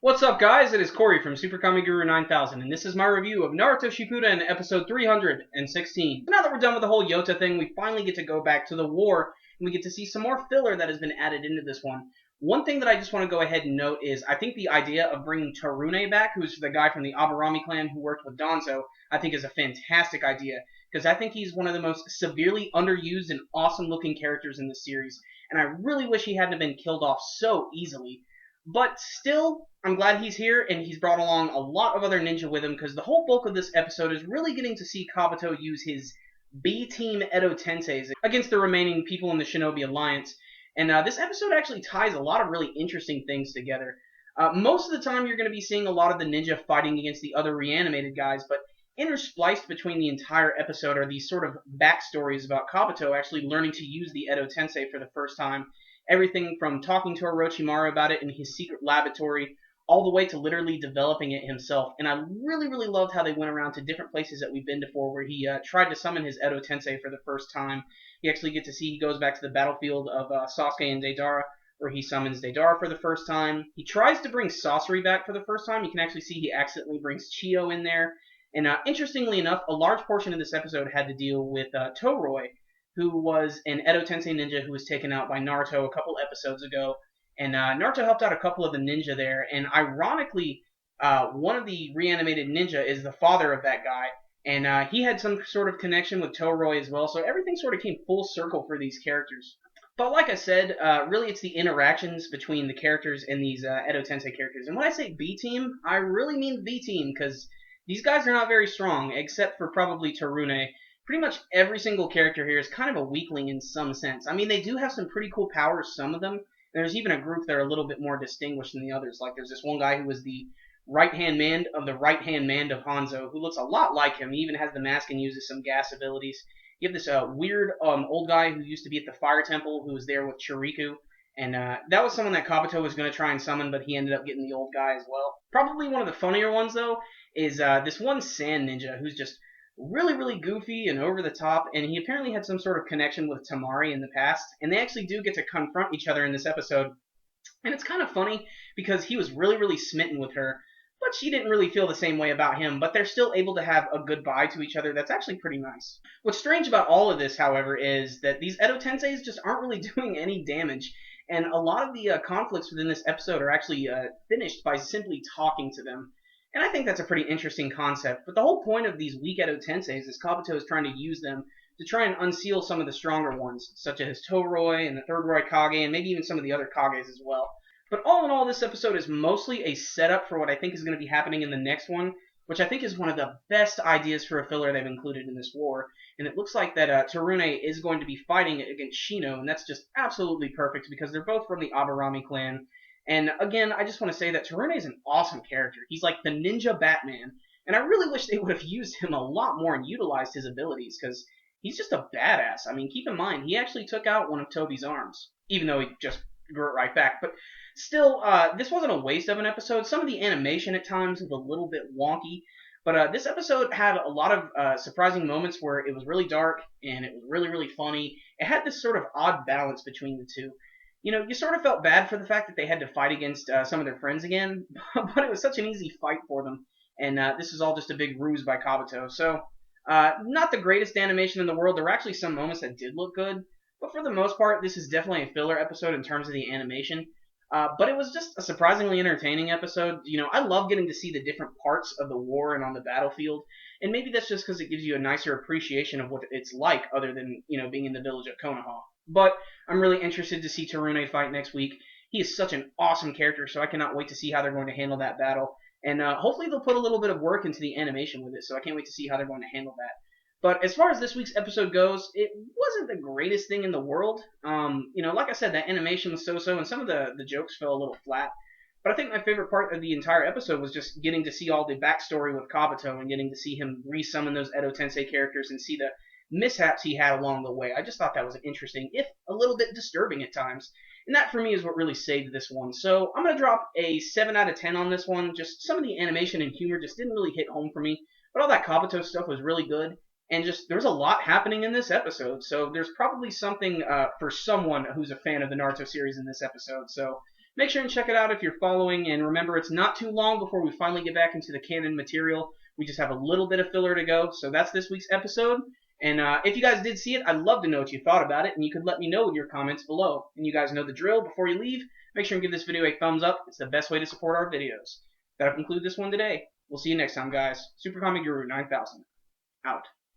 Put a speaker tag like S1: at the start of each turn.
S1: What's up, guys? It is Corey from SuperKamiGuru9000, and this is my review of Naruto Shippuden, episode 316. Now that we're done with the whole Yota thing, we finally get to go back to the war, and we get to see some more filler that has been added into this one. One thing that I just want to go ahead and note is I think the idea of bringing Tarune back, who's the guy from the Aburami clan who worked with Danzo, I think is a fantastic idea, because I think he's one of the most severely underused and awesome-looking characters in the series, and I really wish he hadn't been killed off so easily. But still, I'm glad he's here, and he's brought along a lot of other ninja with him, because the whole bulk of this episode is really getting to see Kabuto use his B-Team Edo Tenseis against the remaining people in the Shinobi Alliance. And this episode actually ties a lot of really interesting things together. Most of the time, you're going to be seeing a lot of the ninja fighting against the other reanimated guys, but interspliced between the entire episode are these sort of backstories about Kabuto actually learning to use the Edo Tensei for the first time. Everything from talking to Orochimaru about it in his secret laboratory, all the way to literally developing it himself. And I really, really loved how they went around to different places that we've been before, where he tried to summon his Edo Tensei for the first time. You actually get to see he goes back to the battlefield of Sasuke and Deidara, where he summons Deidara for the first time. He tries to bring Sasori back for the first time. You can actually see he accidentally brings Chiyo in there. And interestingly enough, a large portion of this episode had to deal with Toroi, who was an Edo Tensei ninja who was taken out by Naruto a couple episodes ago. And Naruto helped out a couple of the ninja there. And ironically, one of the reanimated ninja is the father of that guy. And he had some sort of connection with Toroi as well. So everything sort of came full circle for these characters. But like I said, really it's the interactions between the characters and these Edo Tensei characters. And when I say B-Team, I really mean B-Team, because these guys are not very strong, except for probably Tarune. Pretty much every single character here is kind of a weakling in some sense. I mean, they do have some pretty cool powers, some of them. There's even a group that are a little bit more distinguished than the others. Like, there's this one guy who was the right-hand man of the right-hand man of Hanzo, who looks a lot like him. He even has the mask and uses some gas abilities. You have this weird old guy who used to be at the Fire Temple, who was there with Chiriku. And that was someone that Kabuto was going to try and summon, but he ended up getting the old guy as well. Probably one of the funnier ones, though, is this one sand ninja who's just really, really goofy and over the top, and he apparently had some sort of connection with Tamari in the past, and they actually do get to confront each other in this episode. And it's kind of funny, because he was really, really smitten with her, but she didn't really feel the same way about him, but they're still able to have a goodbye to each other. That's actually pretty nice. What's strange about all of this, however, is that these Edo Tenseis just aren't really doing any damage, and a lot of the conflicts within this episode are actually finished by simply talking to them. And I think that's a pretty interesting concept. But the whole point of these weak Edo Tenseis is Kabuto is trying to use them to try and unseal some of the stronger ones, such as Toroi and the Third Roy Kage, and maybe even some of the other Kages as well. But all in all, this episode is mostly a setup for what I think is going to be happening in the next one, which I think is one of the best ideas for a filler they've included in this war. And it looks like that Tarune is going to be fighting against Shino, and that's just absolutely perfect, because they're both from the Aburami clan. And again, I just want to say that Tarune is an awesome character. He's like the ninja Batman, and I really wish they would have used him a lot more and utilized his abilities, because he's just a badass. I mean, keep in mind, he actually took out one of Toby's arms, even though he just grew it right back. But still, this wasn't a waste of an episode. Some of the animation at times was a little bit wonky, but this episode had a lot of surprising moments where it was really dark, and it was really, really funny. It had this sort of odd balance between the two. You know, you sort of felt bad for the fact that they had to fight against some of their friends again, but it was such an easy fight for them, and this is all just a big ruse by Kabuto. So, not the greatest animation in the world. There were actually some moments that did look good, but for the most part, this is definitely a filler episode in terms of the animation. But it was just a surprisingly entertaining episode. You know, I love getting to see the different parts of the war and on the battlefield, and maybe that's just because it gives you a nicer appreciation of what it's like, other than, you know, being in the village of Konoha. But I'm really interested to see Tarune fight next week. He is such an awesome character, so I cannot wait to see how they're going to handle that battle. And hopefully they'll put a little bit of work into the animation with it, so I can't wait to see how they're going to handle that. But as far as this week's episode goes, it wasn't the greatest thing in the world. You know, like I said, that animation was so-so, and some of the jokes fell a little flat. But I think my favorite part of the entire episode was just getting to see all the backstory with Kabuto, and getting to see him re-summon those Edo Tensei characters and see the mishaps he had along the way. I just thought that was interesting, if a little bit disturbing at times. And that, for me, is what really saved this one. So I'm going to drop a 7 out of 10 on this one. Just some of the animation and humor just didn't really hit home for me. But all that Kabuto stuff was really good. And just, there's a lot happening in this episode. So there's probably something for someone who's a fan of the Naruto series in this episode. So Make sure and check it out if you're following, and remember, it's not too long before we finally get back into the canon material. We just have a little bit of filler to go, so that's this week's episode. And if you guys did see it, I'd love to know what you thought about it, and you could let me know in your comments below. And you guys know the drill. Before you leave, make sure and give this video a thumbs up. It's the best way to support our videos. That'll conclude this one today. We'll see you next time, guys. SuperKamiGuru9000 out.